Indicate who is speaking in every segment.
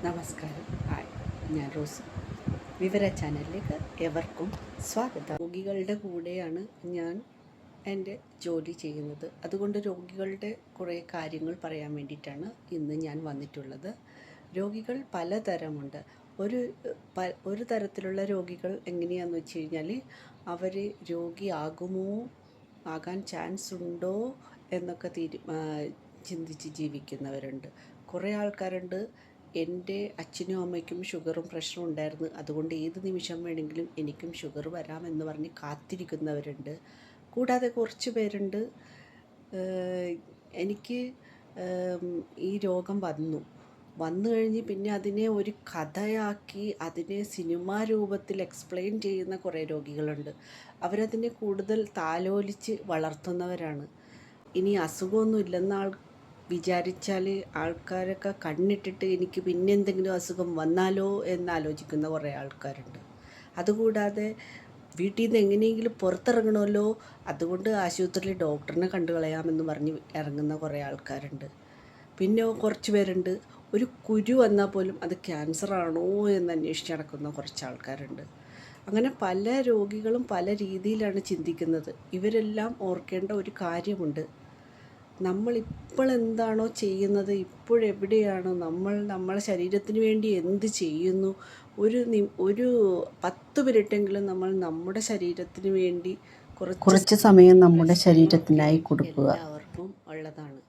Speaker 1: നമസ്കാരം. ഹായ്, ഞാൻ റോസ്. വിവര ചാനലിലേക്ക് എവർക്കും സ്വാഗതം. രോഗികളുടെ കൂടെയാണ് ഞാൻ എൻ്റെ ജോലി ചെയ്യുന്നത്. അതുകൊണ്ട് രോഗികളുടെ കുറേ കാര്യങ്ങൾ പറയാൻ വേണ്ടിയിട്ടാണ് ഇന്ന് ഞാൻ വന്നിട്ടുള്ളത്. രോഗികൾ പലതരമുണ്ട്. ഒരു തരത്തിലുള്ള രോഗികൾ എങ്ങനെയാണെന്ന് വെച്ച് കഴിഞ്ഞാൽ അവർ രോഗിയാകുമോ, ആകാൻ ചാൻസ് ഉണ്ടോ എന്നൊക്കെ ചിന്തിച്ച് ജീവിക്കുന്നവരുണ്ട്. കുറേ ആൾക്കാരുണ്ട്, എൻ്റെ അച്ഛനും അമ്മയ്ക്കും ഷുഗറും പ്രഷറും ഉണ്ടായിരുന്നു, അതുകൊണ്ട് ഏത് നിമിഷം വേണമെങ്കിലും എനിക്കും ഷുഗർ വരാമെന്ന് പറഞ്ഞ് കാത്തിരിക്കുന്നവരുണ്ട്. കൂടാതെ കുറച്ച് പേരുണ്ട്, എനിക്ക് ഈ രോഗം വന്നു കഴിഞ്ഞ് പിന്നെ അതിനെ ഒരു കഥയാക്കി അതിനെ സിനിമാ രൂപത്തിൽ എക്സ്പ്ലെയിൻ ചെയ്യുന്ന കുറേ രോഗികളുണ്ട്. അവരതിനെ കൂടുതൽ താലോലിച്ച് വളർത്തുന്നവരാണ്. ഇനി അസുഖമൊന്നും ഇല്ലെന്ന വിചാരിച്ചാൽ ആൾക്കാരൊക്കെ കണ്ണിട്ടിട്ട് എനിക്ക് പിന്നെ എന്തെങ്കിലും അസുഖം വന്നാലോ എന്നാലോചിക്കുന്ന കുറേ ആൾക്കാരുണ്ട്. അതുകൂടാതെ വീട്ടിൽ നിന്ന് എങ്ങനെയെങ്കിലും പുറത്തിറങ്ങണമല്ലോ, അതുകൊണ്ട് ആശുപത്രിയിൽ ഡോക്ടറിനെ കണ്ടു കളയാമെന്ന് പറഞ്ഞ് ഇറങ്ങുന്ന കുറേ ആൾക്കാരുണ്ട്. പിന്നെ കുറച്ച് പേരുണ്ട്, ഒരു കുരു വന്നാൽ പോലും അത് ക്യാൻസറാണോ എന്ന് അന്വേഷിച്ച് നടക്കുന്ന കുറച്ച് ആൾക്കാരുണ്ട്. അങ്ങനെ പല രോഗികളും പല രീതിയിലാണ് ചിന്തിക്കുന്നത്. ഇവരെല്ലാം ഓർക്കേണ്ട ഒരു കാര്യമുണ്ട്, നമ്മളിപ്പോൾ എന്താണോ ചെയ്യുന്നത്, ഇപ്പോഴെവിടെയാണ് നമ്മളെ ശരീരത്തിന് വേണ്ടി എന്ത് ചെയ്യുന്നു, ഒരു 10 മിനിറ്റെങ്കിലും നമ്മൾ നമ്മുടെ ശരീരത്തിന് വേണ്ടി കുറച്ച് സമയം നമ്മുടെ ശരീരത്തിനായി കൊടുക്കുക. എല്ലാവർക്കും ഉള്ളതാണ്.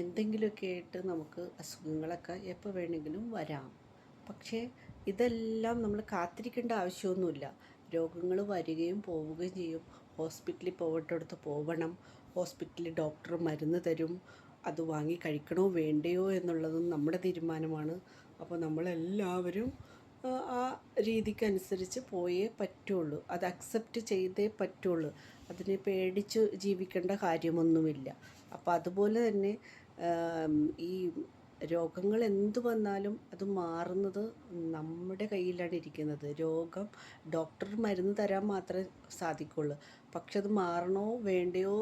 Speaker 1: എന്തെങ്കിലുമൊക്കെ ആയിട്ട് നമുക്ക് അസുഖങ്ങളൊക്കെ എപ്പോൾ വേണമെങ്കിലും വരാം. പക്ഷേ ഇതെല്ലാം നമ്മൾ കാത്തിരിക്കേണ്ട ആവശ്യമൊന്നുമില്ല. രോഗങ്ങൾ വരികയും പോവുകയും ചെയ്യും. ഹോസ്പിറ്റലിൽ പോകേണ്ടടുത്ത് പോവണം. ഹോസ്പിറ്റലിൽ ഡോക്ടർ മരുന്ന് തരും. അത് വാങ്ങി കഴിക്കണോ വേണ്ടയോ എന്നുള്ളതും നമ്മുടെ തീരുമാനമാണ്. അപ്പോൾ നമ്മളെല്ലാവരും ആ രീതിക്കനുസരിച്ച് പോയേ പറ്റുള്ളൂ. അത് അക്സെപ്റ്റ് ചെയ്തേ പറ്റുള്ളൂ. അതിനെ പേടിച്ച് ജീവിക്കേണ്ട കാര്യമൊന്നുമില്ല. അപ്പോൾ അതുപോലെ തന്നെ ഈ രോഗങ്ങൾ എന്തു വന്നാലും അത് മാറുന്നത് നമ്മുടെ കയ്യിലാണ് ഇരിക്കുന്നത്. ഡോക്ടർ മരുന്ന് തരാൻ മാത്രമേ സാധിക്കുള്ളൂ. പക്ഷെ അത് മാറണോ വേണ്ടയോ,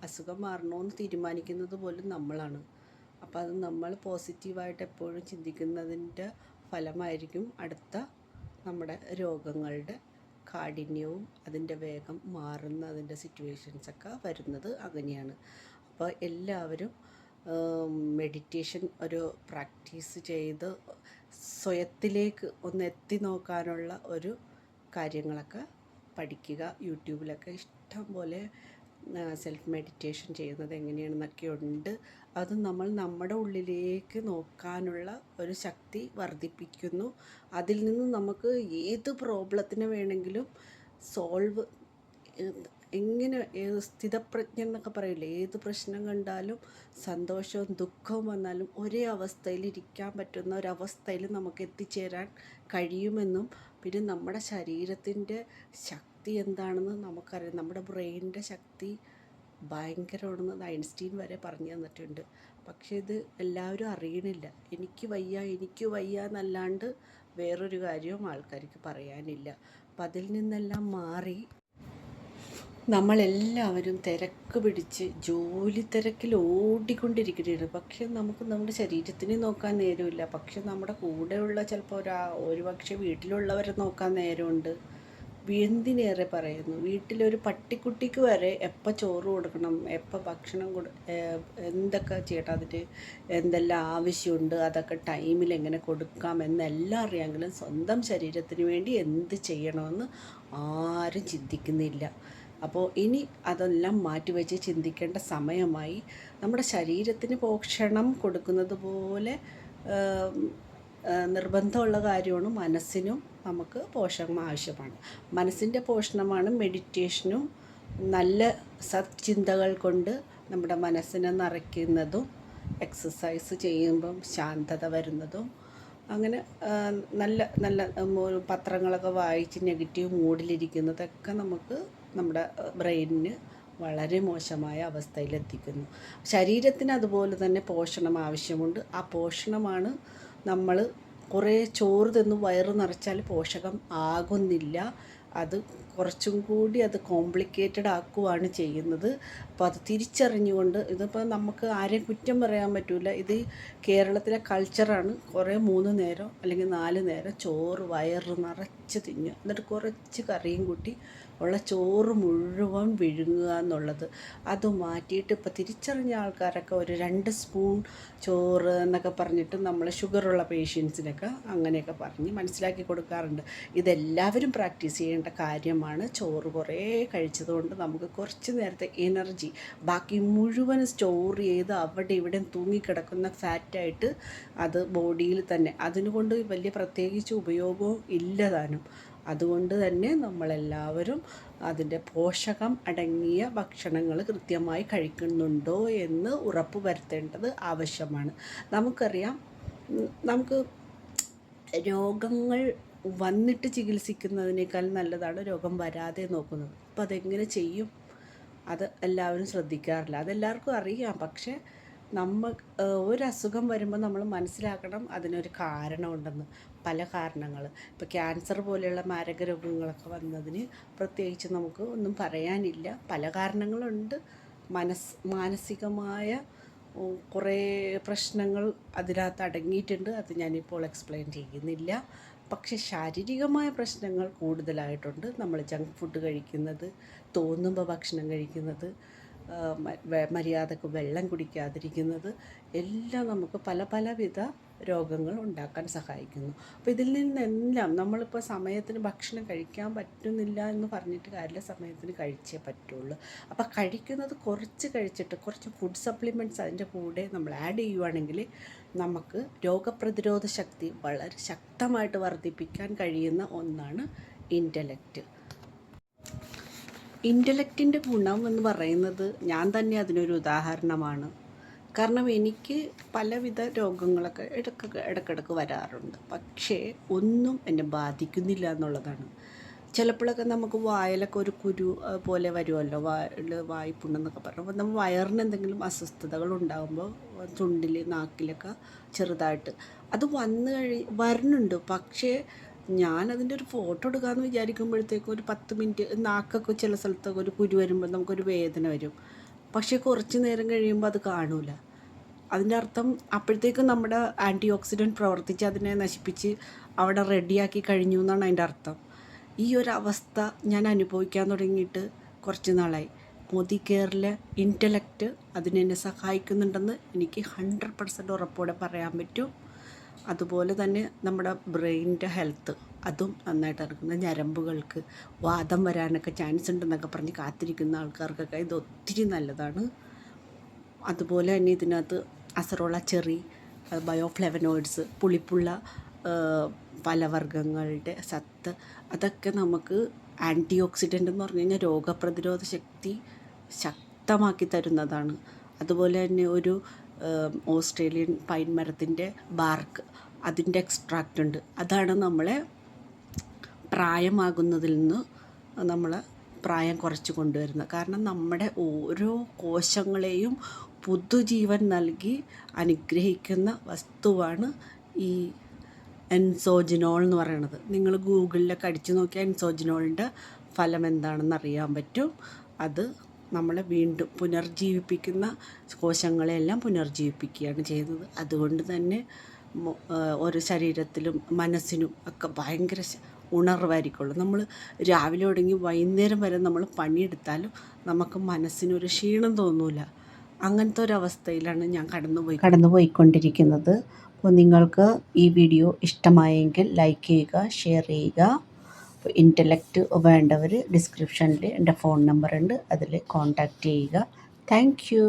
Speaker 1: അസുഖം മാറണോ എന്ന് തീരുമാനിക്കുന്നത് പോലും നമ്മളാണ്. അപ്പോൾ അത് നമ്മൾ പോസിറ്റീവായിട്ട് എപ്പോഴും ചിന്തിക്കുന്നതിൻ്റെ ഫലമായിരിക്കും അടുത്ത നമ്മുടെ രോഗങ്ങളുടെ കാഠിന്യവും അതിൻ്റെ വേഗം മാറുന്ന അതിൻ്റെ സിറ്റുവേഷൻസൊക്കെ വരുന്നത് അങ്ങനെയാണ്. അപ്പോൾ എല്ലാവരും മെഡിറ്റേഷൻ ഒരു പ്രാക്ടീസ് ചെയ്ത് സ്വയത്തിലേക്ക് ഒന്ന് എത്തി നോക്കാനുള്ള ഒരു കാര്യങ്ങളൊക്കെ പഠിക്കുക. യൂട്യൂബിലൊക്കെ ഇഷ്ടം പോലെ സെൽഫ് മെഡിറ്റേഷൻ ചെയ്യുന്നത് എങ്ങനെയാണെന്നൊക്കെ ഉണ്ട്. അത് നമ്മുടെ ഉള്ളിലേക്ക് നോക്കാനുള്ള ഒരു ശക്തി വർദ്ധിപ്പിക്കുന്നു. അതിൽ നിന്ന് നമുക്ക് ഏത് പ്രോബ്ലത്തിന് വേണമെങ്കിലും സോൾവ് എങ്ങനെ സ്ഥിതപ്രജ്ഞ എന്നൊക്കെ പറയില്ലേ, ഏത് പ്രശ്നം കണ്ടാലും സന്തോഷവും ദുഃഖവും വന്നാലും ഒരേ അവസ്ഥയിൽ ഇരിക്കാൻ പറ്റുന്ന ഒരവസ്ഥയിൽ നമുക്ക് എത്തിച്ചേരാൻ കഴിയുമെന്നും, പിന്നെ നമ്മുടെ ശരീരത്തിൻ്റെ ശക്തി എന്താണെന്ന് നമുക്കറിയാം. നമ്മുടെ ബ്രെയിനിൻ്റെ ശക്തി ഭയങ്കരമാണെന്ന് ഐൻസ്റ്റീൻ വരെ പറഞ്ഞു തന്നിട്ടുണ്ട്. പക്ഷേ ഇത് എല്ലാവരും അറിയണില്ല. എനിക്ക് വയ്യ എന്നല്ലാണ്ട് വേറൊരു കാര്യവും ആൾക്കാർക്ക് പറയാനില്ല. അപ്പം അതിൽ നിന്നെല്ലാം മാറി നമ്മളെല്ലാവരും തിരക്ക് പിടിച്ച് ജോലി തിരക്കിൽ ഓടിക്കൊണ്ടിരിക്കുകയാണ്. പക്ഷെ നമുക്ക് നമ്മുടെ ശരീരത്തിനെ നോക്കാൻ നേരമില്ല. പക്ഷെ നമ്മുടെ കൂടെയുള്ള ചിലപ്പോൾ ഒരു പക്ഷേ വീട്ടിലുള്ളവരെ നോക്കാൻ നേരമുണ്ട്. എന്തിനേറെ പറയുന്നു, വീട്ടിലൊരു പട്ടിക്കുട്ടിക്ക് വരെ എപ്പോൾ ചോറ് കൊടുക്കണം, എപ്പോൾ ഭക്ഷണം എന്തൊക്കെ ചെയ്യണം, അതിന് എന്തെല്ലാം ആവശ്യമുണ്ട്, അതൊക്കെ ടൈമിൽ എങ്ങനെ കൊടുക്കാം എന്നെല്ലാം അറിയാമെങ്കിലും സ്വന്തം ശരീരത്തിന് വേണ്ടി എന്ത് ചെയ്യണമെന്ന് ആരും ചിന്തിക്കുന്നില്ല. അപ്പോൾ ഇനി അതെല്ലാം മാറ്റിവെച്ച് ചിന്തിക്കേണ്ട സമയമായി. നമ്മുടെ ശരീരത്തിന് പോഷണം കൊടുക്കുന്നത് പോലെ നിർബന്ധമുള്ള കാര്യമാണ് മനസ്സിനും നമുക്ക് പോഷകം ആവശ്യമാണ്. മനസ്സിൻ്റെ പോഷണമാണ് മെഡിറ്റേഷനും നല്ല സത്ചിന്തകൾ കൊണ്ട് നമ്മുടെ മനസ്സിനെ നിറയ്ക്കുന്നതും എക്സസൈസ് ചെയ്യുമ്പം ശാന്തത വരുന്നതും. അങ്ങനെ നല്ല നല്ല പത്രങ്ങളൊക്കെ വായിച്ച് നെഗറ്റീവ് മൂഡിലിരിക്കുന്നതൊക്കെ നമുക്ക് നമ്മുടെ ബ്രെയിനിന് വളരെ മോശമായ അവസ്ഥയിലെത്തിക്കുന്നു. ശരീരത്തിന് അതുപോലെ തന്നെ പോഷണം ആവശ്യമുണ്ട്. ആ പോഷണമാണ് നമ്മൾ കുറേ ചോറ് തിന്ന് വയറ് നിറച്ചാൽ പോഷകം ആകുന്നില്ല. അത് കുറച്ചും കൂടി അത് കോംപ്ലിക്കേറ്റഡ് ആക്കുകയാണ് ചെയ്യുന്നത്. അപ്പോൾ അത് തിരിച്ചറിഞ്ഞുകൊണ്ട്, ഇതിപ്പോൾ നമുക്ക് ആരെയും കുറ്റം പറയാൻ പറ്റില്ല. ഇത് കേരളത്തിലെ കൾച്ചറാണ്. കുറേ 3 നേരം അല്ലെങ്കിൽ 4 നേരം ചോറ് വയറ് നിറച്ച് തിന്നുക, എന്നിട്ട് കുറച്ച് കറിയും കൂട്ടി ഉള്ള ചോറ് മുഴുവൻ വിഴുങ്ങുക എന്നുള്ളത്. അത് മാറ്റിയിട്ട് ഇപ്പോൾ തിരിച്ചറിഞ്ഞ ആൾക്കാരൊക്കെ ഒരു 2 സ്പൂൺ ചോറ് എന്നൊക്കെ പറഞ്ഞിട്ട് നമ്മൾ ഷുഗറുള്ള പേഷ്യൻസിനൊക്കെ അങ്ങനെയൊക്കെ പറഞ്ഞ് മനസ്സിലാക്കി കൊടുക്കാറുണ്ട്. ഇതെല്ലാവരും പ്രാക്ടീസ് ചെയ്യേണ്ട കാര്യമാണ്. ചോറ് കുറേ കഴിച്ചതുകൊണ്ട് നമുക്ക് കുറച്ച് നേരത്തെ എനർജി ബാക്കി മുഴുവൻ സ്റ്റോർ ചെയ്ത് അവിടെ ഇവിടെ തൂങ്ങിക്കിടക്കുന്ന ഫാറ്റായിട്ട് അത് ബോഡിയിൽ തന്നെ, അതിനുകൊണ്ട് വലിയ പ്രത്യേകിച്ച് ഉപയോഗവും ഇല്ലതാനും. അതുകൊണ്ട് തന്നെ നമ്മളെല്ലാവരും അതിൻ്റെ പോഷകം അടങ്ങിയ ഭക്ഷണങ്ങൾ കൃത്യമായി കഴിക്കുന്നുണ്ടോ എന്ന് ഉറപ്പ് വരുത്തേണ്ടത് ആവശ്യമാണ്. നമുക്കറിയാം, നമുക്ക് രോഗങ്ങൾ വന്നിട്ട് ചികിത്സിക്കുന്നതിനേക്കാൾ നല്ലതാണ് രോഗം വരാതെ നോക്കുന്നത്. അപ്പം അതെങ്ങനെ ചെയ്യും? അത് എല്ലാവരും ശ്രദ്ധിക്കാറില്ല. അതെല്ലാവർക്കും അറിയാം. പക്ഷേ ഒരു അസുഖം വരുമ്പോൾ നമ്മൾ മനസ്സിലാക്കണം അതിനൊരു കാരണമുണ്ടെന്ന്. പല കാരണങ്ങൾ, ഇപ്പോൾ ക്യാൻസർ പോലെയുള്ള മാരക രോഗങ്ങളൊക്കെ വന്നതിന് പ്രത്യേകിച്ച് നമുക്ക് ഒന്നും പറയാനില്ല. പല കാരണങ്ങളുണ്ട്. മാനസികമായ കുറേ പ്രശ്നങ്ങൾ അതിനകത്ത് അടങ്ങിയിട്ടുണ്ട്. അത് ഞാനിപ്പോൾ എക്സ്പ്ലെയിൻ ചെയ്യുന്നില്ല. പക്ഷേ ശാരീരികമായ പ്രശ്നങ്ങൾ കൂടുതലായിട്ടുണ്ട്. നമ്മൾ ജങ്ക് ഫുഡ് കഴിക്കുന്നത്, തോന്നുമ്പോൾ ഭക്ഷണം കഴിക്കുന്നത്, മര്യാദക്ക് വെള്ളം കുടിക്കാതിരിക്കുന്നത് എല്ലാം നമുക്ക് പലവിധ രോഗങ്ങൾ ഉണ്ടാക്കാൻ സഹായിക്കുന്നു. അപ്പോൾ ഇതിൽ നിന്നെല്ലാം നമ്മളിപ്പോൾ സമയത്തിന് ഭക്ഷണം കഴിക്കാൻ പറ്റുന്നില്ല എന്ന് പറഞ്ഞിട്ട് കാര്യമില്ല, സമയത്തിന് കഴിച്ചേ പറ്റുള്ളൂ. അപ്പോൾ കഴിക്കുന്നത് കുറച്ച് കഴിച്ചിട്ട് കുറച്ച് ഫുഡ് സപ്ലിമെൻറ്റ്സ് അതിൻ്റെ കൂടെ നമ്മൾ ആഡ് ചെയ്യുവാണെങ്കിൽ നമുക്ക് രോഗപ്രതിരോധ ശക്തി വളരെ ശക്തമായിട്ട് വർദ്ധിപ്പിക്കാൻ കഴിയുന്ന ഒന്നാണ് ഇൻ്റലക്റ്റിൻ്റെ ഗുണം എന്ന് പറയുന്നത് ഞാൻ തന്നെ അതിനൊരു ഉദാഹരണമാണ്. കാരണം എനിക്ക് പലവിധ രോഗങ്ങളൊക്കെ ഇടയ്ക്കിടയ്ക്ക് വരാറുണ്ട്. പക്ഷേ ഒന്നും എന്നെ ബാധിക്കുന്നില്ല എന്നുള്ളതാണ്. ചിലപ്പോഴൊക്കെ നമുക്ക് വായിലൊക്കെ ഒരു കുരു പോലെ വരുമല്ലോ, വായ്പുണ്ണെന്നൊക്കെ പറഞ്ഞു. അപ്പോൾ നമ്മൾ വയറിന് എന്തെങ്കിലും അസ്വസ്ഥതകൾ ഉണ്ടാകുമ്പോൾ ചുണ്ടിൽ നാക്കിലൊക്കെ ചെറുതായിട്ട് അത് വരുന്നുണ്ട്. പക്ഷേ ഞാനതിൻ്റെ ഒരു ഫോട്ടോ എടുക്കാമെന്ന് വിചാരിക്കുമ്പോഴത്തേക്കും ഒരു 10 മിനിറ്റ് നാക്കൊക്കെ ചില സ്ഥലത്തൊക്കെ ഒരു കുരു വരുമ്പോൾ നമുക്കൊരു വേദന വരും. പക്ഷേ കുറച്ച് നേരം കഴിയുമ്പോൾ അത് കാണൂല. അതിൻ്റെ അർത്ഥം അപ്പോഴത്തേക്കും നമ്മുടെ ആൻറ്റി ഓക്സിഡൻറ്റ് പ്രവർത്തിച്ച് അതിനെ നശിപ്പിച്ച് അവിടെ റെഡിയാക്കി കഴിഞ്ഞു എന്നാണ് അതിൻ്റെ അർത്ഥം. ഈ ഒരു അവസ്ഥ ഞാൻ അനുഭവിക്കാൻ തുടങ്ങിയിട്ട് കുറച്ച് നാളായി. മോദി കെയറിലെ ഇൻ്റലക്റ്റ് അതിനെന്നെ സഹായിക്കുന്നുണ്ടെന്ന് എനിക്ക് 100% ഉറപ്പോടെ പറയാൻ പറ്റും. അതുപോലെ തന്നെ നമ്മുടെ ബ്രെയിനിൻ്റെ ഹെൽത്ത് അതും നന്നായിട്ട് നടക്കുന്നത്. ഞരമ്പുകൾക്ക് വാദം വരാനൊക്കെ ചാൻസ് ഉണ്ടെന്നൊക്കെ പറഞ്ഞ് കാത്തിരിക്കുന്ന ആൾക്കാർക്കൊക്കെ ഇത് ഒത്തിരി നല്ലതാണ്. അതുപോലെ തന്നെ ഇതിനകത്ത് അസറോള ചെറി, ബയോഫ്ലേവനോയിഡ്സ്, പുളിപ്പുള്ള ഫലവർഗ്ഗങ്ങളുടെ സത്ത്, അതൊക്കെ നമുക്ക് ആൻറ്റി ഓക്സിഡൻ്റ് എന്ന് പറഞ്ഞു കഴിഞ്ഞാൽ രോഗപ്രതിരോധ ശക്തി ശക്തമാക്കി തരുന്നതാണ്. അതുപോലെ തന്നെ ഒരു ഓസ്ട്രേലിയൻ പൈൻ മരത്തിൻ്റെ ബാർക്ക്, അതിൻ്റെ എക്സ്ട്രാക്റ്റ് ഉണ്ട്. അതാണ് നമ്മളെ പ്രായമാകുന്നതിൽ നിന്ന് നമ്മളെ പ്രായം കുറച്ച് കൊണ്ടുവരുന്നത്. കാരണം നമ്മുടെ ഓരോ കോശങ്ങളെയും പുതുജീവൻ നൽകി അനുഗ്രഹിക്കുന്ന വസ്തുവാണ് ഈ എൻസോജിനോൾ എന്ന് പറയുന്നത്. നിങ്ങൾ ഗൂഗിളിലൊക്കെ അടിച്ചു നോക്കിയാൽ എൻസോജിനോളിൻ്റെ ഫലം എന്താണെന്ന് അറിയാൻ പറ്റും. അത് നമ്മളെ വീണ്ടും പുനർജീവിപ്പിക്കുന്ന കോശങ്ങളെല്ലാം പുനർജീവിപ്പിക്കുകയാണ് ചെയ്യുന്നത്. അതുകൊണ്ട് തന്നെ ഓരോ ശരീരത്തിലും മനസ്സിനും ഒക്കെ ഭയങ്കര ഉണർവായിരിക്കുള്ളൂ. നമ്മൾ രാവിലെ തുടങ്ങി വൈകുന്നേരം വരെ നമ്മൾ പണിയെടുത്താലും നമുക്ക് മനസ്സിനൊരു ക്ഷീണം തോന്നില്ല. അങ്ങനത്തെ ഒരവസ്ഥയിലാണ് ഞാൻ കടന്നുപോയിക്കൊണ്ടിരിക്കുന്നത്. അപ്പോൾ നിങ്ങൾക്ക് ഈ വീഡിയോ ഇഷ്ടമായെങ്കിൽ ലൈക്ക് ചെയ്യുക, ഷെയർ ചെയ്യുക. ഇൻ്റലക്റ്റ് വേണ്ടവർ ഡിസ്ക്രിപ്ഷനിൽ എൻ്റെ ഫോൺ നമ്പർ ഉണ്ട്, അതിൽ കോൺടാക്റ്റ് ചെയ്യുക. Thank you.